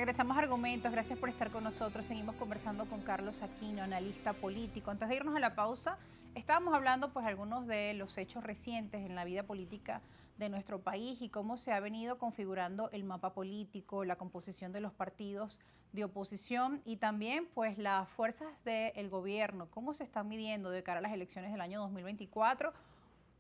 Regresamos a Argumentos, gracias por estar con nosotros. Seguimos conversando con Carlos Aquino, analista político. Antes de irnos a la pausa, estábamos hablando pues algunos de los hechos recientes en la vida política de nuestro país y cómo se ha venido configurando el mapa político, la composición de los partidos de oposición y también pues las fuerzas del gobierno, cómo se están midiendo de cara a las elecciones del año 2024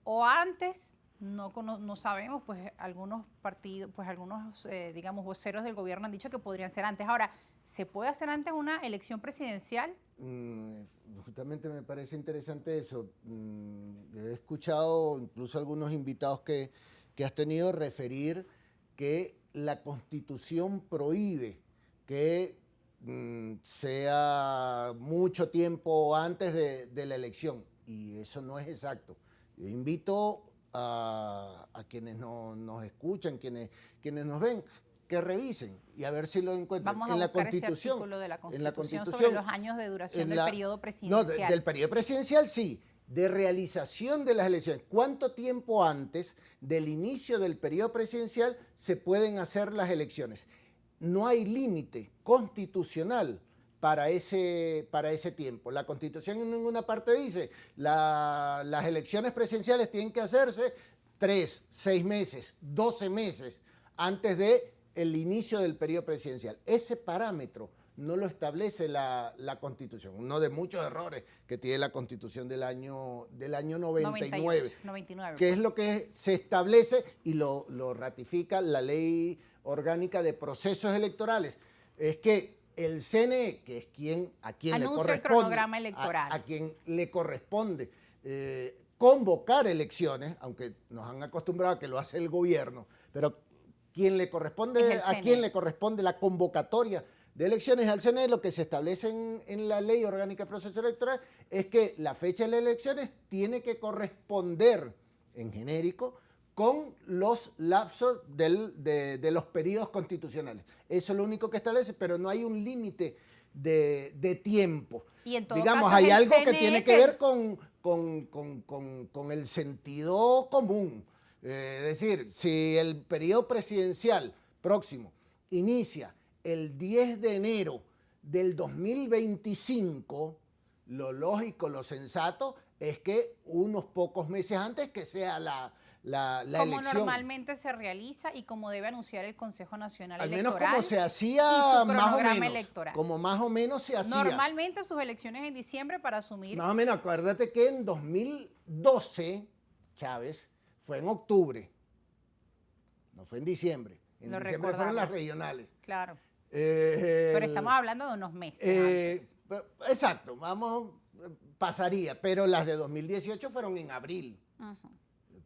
o antes. No sabemos, pues algunos partidos, pues algunos, digamos, voceros del gobierno han dicho que podrían ser antes. Ahora, ¿se puede hacer antes una elección presidencial? Justamente me parece interesante eso. He escuchado incluso algunos invitados que has tenido referir que la Constitución prohíbe que sea mucho tiempo antes de la elección, y eso no es exacto. Yo invito a quienes nos escuchan, quienes nos ven, que revisen y a ver si lo encuentran. Vamos a buscar ese artículo de la Constitución sobre los años de duración del periodo presidencial. No, del periodo presidencial sí, de realización de las elecciones. ¿Cuánto tiempo antes del inicio del periodo presidencial se pueden hacer las elecciones? No hay límite constitucional para ese tiempo. La Constitución en ninguna parte dice las elecciones presidenciales tienen que hacerse 3, 6 meses, 12 meses antes del inicio del periodo presidencial. Ese parámetro no lo establece la Constitución. Uno de muchos errores que tiene la Constitución del año 99, que es lo que se establece y lo ratifica la Ley Orgánica de Procesos Electorales. Es que el CNE, que es a quien le corresponde convocar elecciones, aunque nos han acostumbrado a que lo hace el gobierno, pero a quien le corresponde la convocatoria de elecciones al CNE, lo que se establece en la Ley Orgánica de Procesos Electorales es que la fecha de las elecciones tiene que corresponder en genérico con los lapsos de los periodos constitucionales. Eso es lo único que establece, pero no hay un límite de tiempo. Y en todo Digamos, caso, hay algo CNE que tiene que ver con el sentido común. Es decir, si el periodo presidencial próximo inicia el 10 de enero del 2025, lo lógico, lo sensato es que unos pocos meses antes que sea la como elección. Normalmente se realiza y como debe anunciar el Consejo Nacional Al Electoral. menos como se hacía más o menos. Electoral. Como más o menos se hacía. Normalmente sus elecciones en diciembre para asumir. Más o menos, acuérdate que en 2012, Chávez, fue en octubre. No fue en diciembre. En diciembre fueron las regionales. Claro. Pero estamos hablando de unos meses antes. Exacto, pasaría. Pero las de 2018 fueron en abril.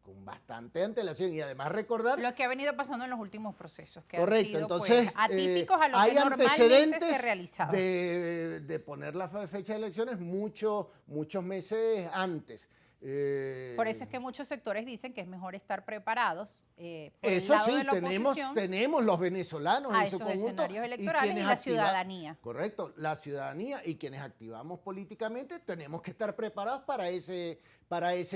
Con bastante antelación y además recordar lo que ha venido pasando en los últimos procesos que correcto, han sido, entonces pues, atípicos a lo hay que normalmente se realizaba. De poner la fecha de elecciones muchos meses antes. Por eso es que muchos sectores dicen que es mejor estar preparados por eso el lado sí, de la tenemos los venezolanos a en su esos conjunto escenarios electorales y la ciudadanía. Correcto, la ciudadanía y quienes activamos políticamente tenemos que estar preparados para ese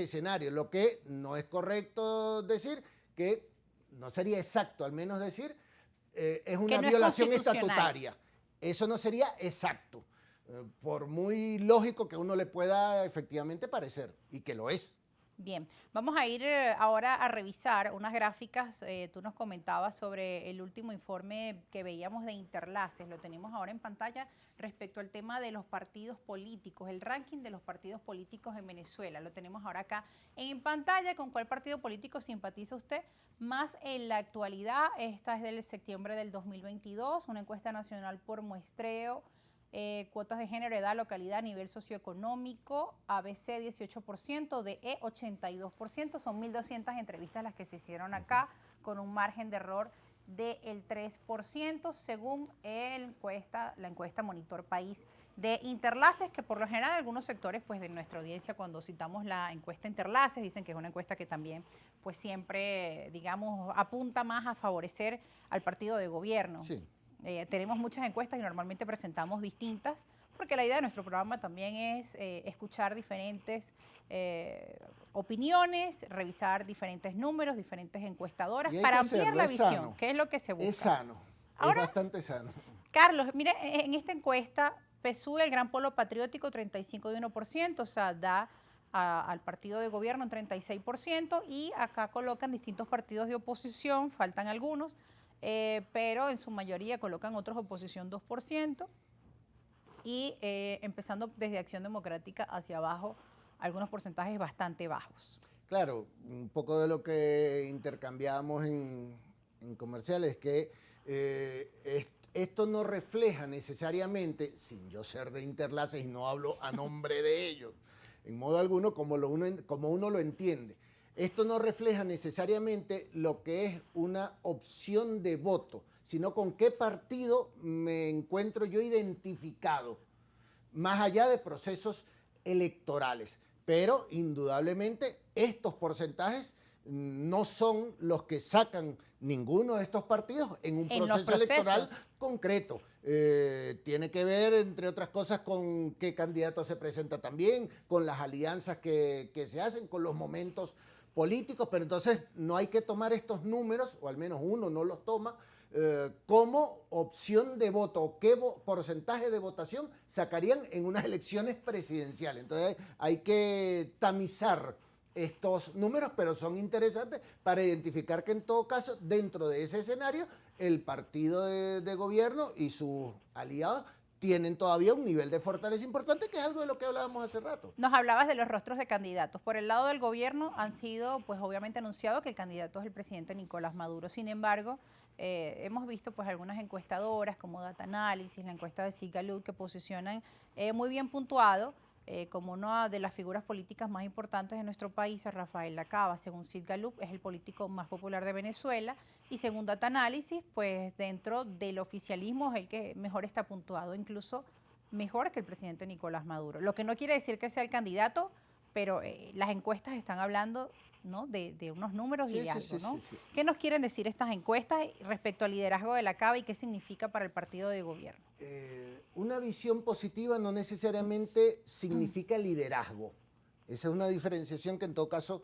escenario. Lo que no es correcto decir, que no sería exacto, al menos decir, es una violación estatutaria. Eso no sería exacto. Por muy lógico que uno le pueda efectivamente parecer, y que lo es. Bien, vamos a ir ahora a revisar unas gráficas. Tú nos comentabas sobre el último informe que veíamos de Interlaces, lo tenemos ahora en pantalla respecto al tema de los partidos políticos, el ranking de los partidos políticos en Venezuela. Lo tenemos ahora acá en pantalla. ¿Con cuál partido político simpatiza usted más en la actualidad? Esta es del septiembre del 2022, una encuesta nacional por muestreo. Cuotas de género, edad, localidad, nivel socioeconómico, ABC 18%, DE 82%, son 1.200 entrevistas las que se hicieron acá, con un margen de error del 3%, según la encuesta Monitor País de Interlaces, que por lo general algunos sectores pues, de nuestra audiencia, cuando citamos la encuesta Interlaces, dicen que es una encuesta que también pues, siempre, digamos, apunta más a favorecer al partido de gobierno. Sí. Tenemos muchas encuestas y normalmente presentamos distintas, porque la idea de nuestro programa también es escuchar diferentes opiniones, revisar diferentes números, diferentes encuestadoras, para ampliar la visión, que es lo que se busca. Es sano. Es bastante sano. Carlos, mire, en esta encuesta, PSUV, el Gran Polo Patriótico, 35,1%, o sea, da al partido de gobierno en 36%, y acá colocan distintos partidos de oposición, faltan algunos, pero en su mayoría colocan otros oposición 2%, y empezando desde Acción Democrática hacia abajo, algunos porcentajes bastante bajos. Claro, un poco de lo que intercambiábamos en comerciales, que esto no refleja necesariamente, sin yo ser de Interlaces y no hablo a nombre de ellos, en modo alguno, como uno lo entiende. Esto no refleja necesariamente lo que es una opción de voto, sino con qué partido me encuentro yo identificado, más allá de procesos electorales. Pero indudablemente estos porcentajes no son los que sacan ninguno de estos partidos en un proceso electoral concreto. Tiene que ver, entre otras cosas, con qué candidato se presenta también, con las alianzas que se hacen, con los momentos políticos, pero entonces no hay que tomar estos números, o al menos uno no los toma, como opción de voto o qué porcentaje de votación sacarían en unas elecciones presidenciales. Entonces hay que tamizar estos números, pero son interesantes para identificar que en todo caso, dentro de ese escenario, el partido de gobierno y sus aliados tienen todavía un nivel de fortaleza importante, que es algo de lo que hablábamos hace rato. Nos hablabas de los rostros de candidatos. Por el lado del gobierno han sido, pues obviamente anunciado que el candidato es el presidente Nicolás Maduro. Sin embargo, hemos visto pues algunas encuestadoras como Data Analysis, la encuesta de Sigalud, que posicionan muy bien puntuado como una de las figuras políticas más importantes de nuestro país a Rafael Lacaba. Según Sigalud, es el político más popular de Venezuela, y según Data Analysis, pues dentro del oficialismo es el que mejor está puntuado, incluso mejor que el presidente Nicolás Maduro. Lo que no quiere decir que sea el candidato, pero las encuestas están hablando, ¿no?, de unos números y de algo, ¿no? Sí. ¿Qué nos quieren decir estas encuestas respecto al liderazgo de Lacaba y qué significa para el partido de gobierno? Una visión positiva no necesariamente significa liderazgo. Esa es una diferenciación que en todo caso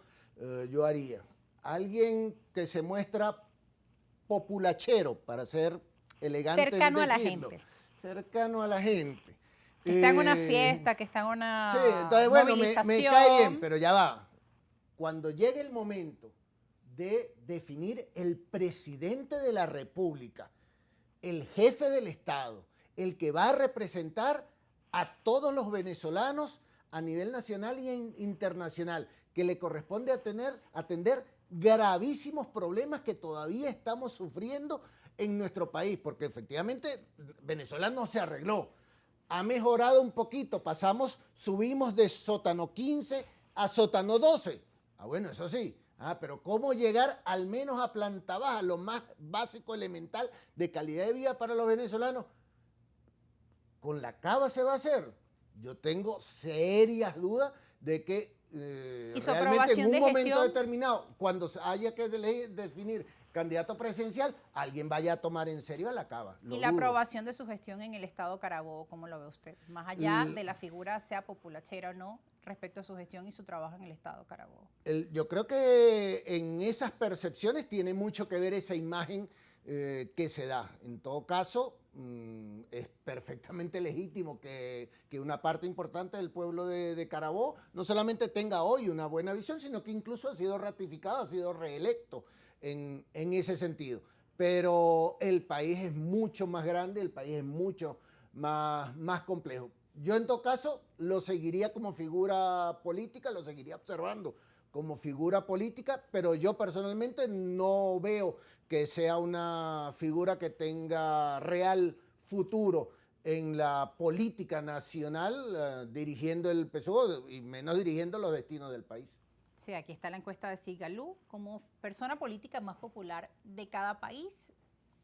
yo haría. Alguien que se muestra populachero, para ser elegante, cercano a la gente. Cercano a la gente. Que está en una fiesta, que está en una sí, entonces, bueno, movilización. me cae bien, pero ya va. Cuando llegue el momento de definir el presidente de la República, el jefe del Estado, el que va a representar a todos los venezolanos a nivel nacional e internacional, que le corresponde atender gravísimos problemas que todavía estamos sufriendo en nuestro país, porque efectivamente Venezuela no se arregló. Ha mejorado un poquito, subimos de sótano 15 a sótano 12. Bueno, eso sí, pero ¿cómo llegar al menos a planta baja, lo más básico, elemental de calidad de vida para los venezolanos? ¿Con Lacaba se va a hacer? Yo tengo serias dudas de que realmente en un momento determinado, cuando haya que definir candidato presidencial, alguien vaya a tomar en serio a Lacaba. Y la aprobación de su gestión en el estado Carabobo, ¿cómo lo ve usted? Más allá de la figura, sea populachera o no, respecto a su gestión y su trabajo en el estado Carabobo. Yo creo que en esas percepciones tiene mucho que ver esa imagen que se da. En todo caso, es perfectamente legítimo que una parte importante del pueblo de Carabobo no solamente tenga hoy una buena visión, sino que incluso ha sido ratificado, ha sido reelecto en ese sentido. Pero el país es mucho más grande, el país es mucho más complejo. Yo en todo caso lo seguiría como figura política, lo seguiría observando como figura política, pero yo personalmente no veo que sea una figura que tenga real futuro en la política nacional, dirigiendo el PSUV y menos dirigiendo los destinos del país. Sí, aquí está la encuesta de Sigalud como persona política más popular de cada país.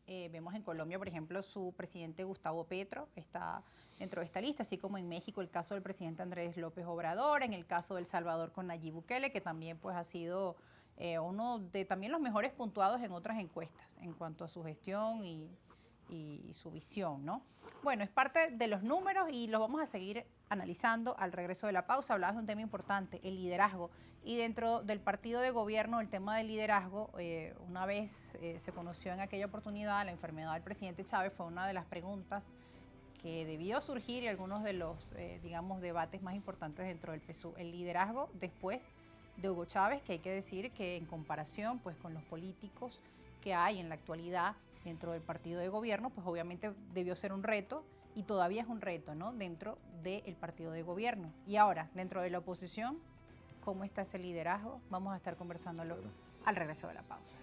Vemos en Colombia, por ejemplo, su presidente Gustavo Petro está dentro de esta lista, así como en México el caso del presidente Andrés López Obrador, en el caso de El Salvador con Nayib Bukele, que también pues ha sido uno de también los mejores puntuados en otras encuestas en cuanto a su gestión y y su visión, ¿no? Bueno, es parte de los números y los vamos a seguir analizando al regreso de la pausa. Hablabas de un tema importante, el liderazgo. Y dentro del partido de gobierno, el tema del liderazgo, una vez se conoció en aquella oportunidad la enfermedad del presidente Chávez, fue una de las preguntas que debió surgir y algunos de los, digamos, debates más importantes dentro del PSUV. El liderazgo después de Hugo Chávez, que hay que decir que en comparación pues, con los políticos que hay en la actualidad dentro del partido de gobierno, pues obviamente debió ser un reto y todavía es un reto, ¿no? Dentro del partido de gobierno. Y ahora, dentro de la oposición, ¿cómo está ese liderazgo? Vamos a estar conversándolo al regreso de la pausa.